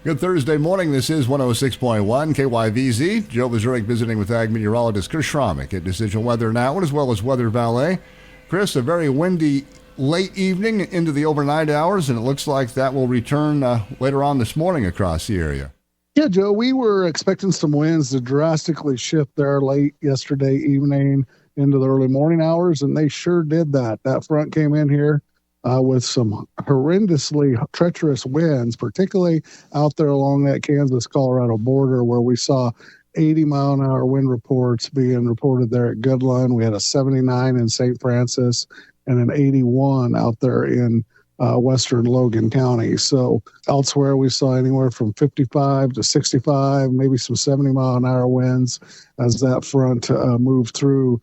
Good Thursday morning. This is 106.1 KYVZ. Joe Vazurek visiting with Ag Meteorologist Chris Schromick at Decision Weather Now, as well as WeatherValet. Chris, a very windy late evening into the overnight hours, and it looks like that will return later on this morning across the area. Yeah, Joe, we were expecting some winds to drastically shift there late yesterday evening into the early morning hours, and they sure did that. That front came in here with some horrendously treacherous winds, particularly out there along that Kansas-Colorado border, where we saw 80-mile-an-hour wind reports being reported there at Goodland. We had a 79 in St. Francis and an 81 out there in western Logan County. So elsewhere, we saw anywhere from 55 to 65, maybe some 70-mile-an-hour winds as that front moved through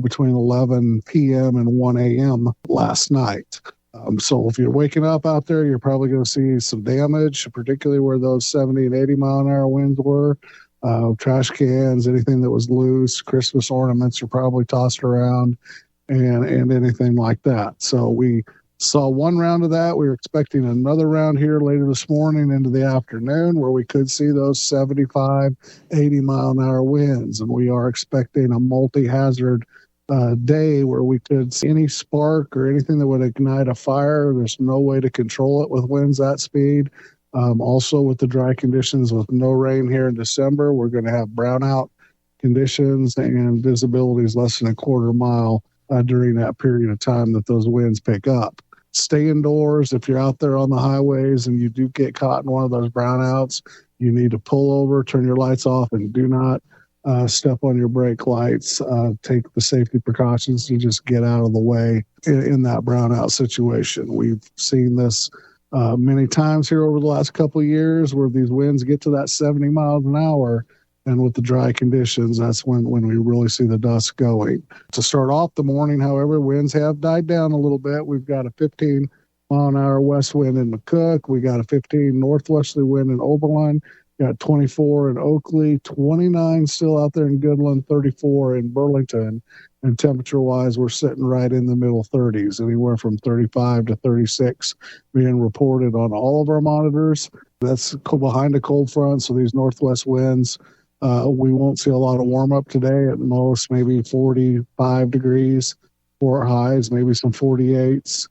between 11 p.m. and 1 a.m. last night. So if you're waking up out there, you're probably going to see some damage, particularly where those 70 and 80-mile-an-hour winds were. Trash cans, anything that was loose, Christmas ornaments are probably tossed around, and anything like that. So we saw one round of that. We were expecting another round here later this morning into the afternoon where we could see those 75, 80-mile-an-hour winds. And we are expecting a multi-hazard day where we could see any spark or anything that would ignite a fire. There's no way to control it with winds that speed. Also with the dry conditions with no rain here in December, we're going to have brownout conditions and visibility is less than a quarter mile during that period of time that those winds pick up. Stay indoors. If you're out there on the highways and you do get caught in one of those brownouts, you need to pull over, turn your lights off, and do not step on your brake lights. Take the safety precautions to just get out of the way in that brownout situation. We've seen this many times here over the last couple of years where these winds get to that 70 miles an hour. And with the dry conditions, that's when we really see the dust going. To start off the morning, however, winds have died down a little bit. We've got a 15-mile-an-hour west wind in McCook. We got a 15 northwesterly wind in Oberlin. Got 24 in Oakley, 29 still out there in Goodland, 34 in Burlington. And temperature-wise, we're sitting right in the middle 30s, anywhere from 35 to 36 being reported on all of our monitors. That's behind a cold front, so these northwest winds, we won't see a lot of warm-up today. At most, maybe 45 degrees for highs, maybe some 48s.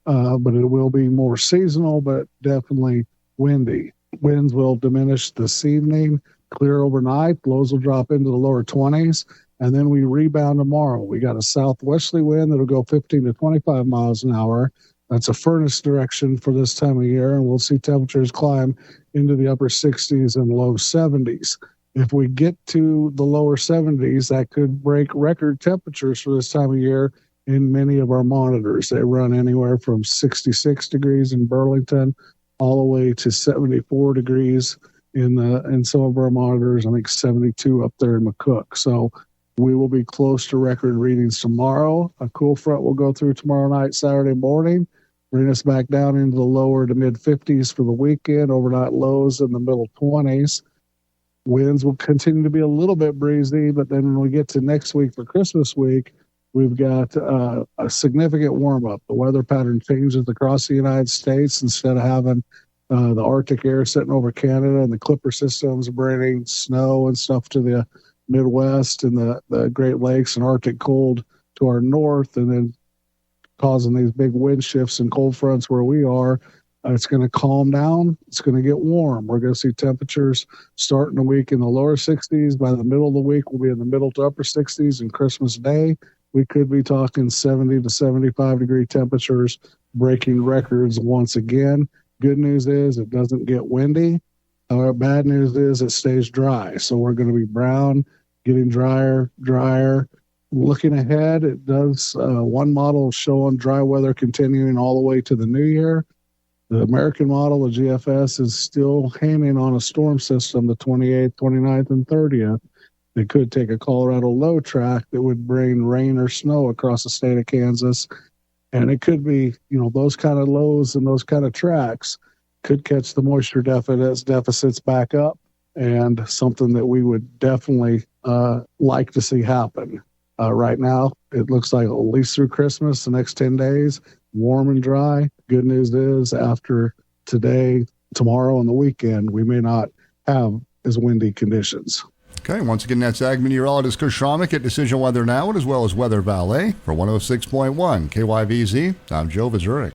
But it will be more seasonal, but definitely windy. Winds will diminish this evening, clear overnight. Lows will drop into the lower 20s, and then we rebound tomorrow. We got a southwesterly wind that'll go 15 to 25 miles an hour. That's a furnace direction for this time of year, and we'll see temperatures climb into the upper 60s and low 70s. If we get to the lower 70s, that could break record temperatures for this time of year in many of our monitors. They run anywhere from 66 degrees in Burlington all the way to 74 degrees in some of our monitors. I think 72 up there in McCook. So we will be close to record readings tomorrow. A cool front will go through tomorrow night, Saturday morning, bring us back down into the lower to mid 50s for the weekend, overnight lows in the middle 20s. Winds will continue to be a little bit breezy, but then when we get to next week for Christmas week, we've got a significant warm-up. The weather pattern changes across the United States. Instead of having the Arctic air sitting over Canada and the Clipper systems bringing snow and stuff to the Midwest and the Great Lakes and Arctic cold to our north, and then causing these big wind shifts and cold fronts where we are, it's going to calm down. It's going to get warm. We're going to see temperatures starting the week in the lower 60s. By the middle of the week, we'll be in the middle to upper 60s. And Christmas Day, we could be talking 70 to 75 degree temperatures, breaking records once again. Good news is it doesn't get windy. Bad news is it stays dry. So we're going to be brown, getting drier. Looking ahead, it does one model showing dry weather continuing all the way to the new year. The American model, the GFS, is still hanging on a storm system the 28th, 29th, and 30th. They could take a Colorado low track that would bring rain or snow across the state of Kansas. And it could be, those kind of lows and those kind of tracks could catch the moisture deficits back up, and something that we would definitely like to see happen. Right now, it looks like at least through Christmas, the next 10 days, warm and dry. Good news is after today, tomorrow and the weekend, we may not have as windy conditions. Okay, once again, that's Ag meteorologist Chris Schromick at Decision Weather Now, as well as Weather Valet for 106.1 KYVZ. I'm Joe Vazurek.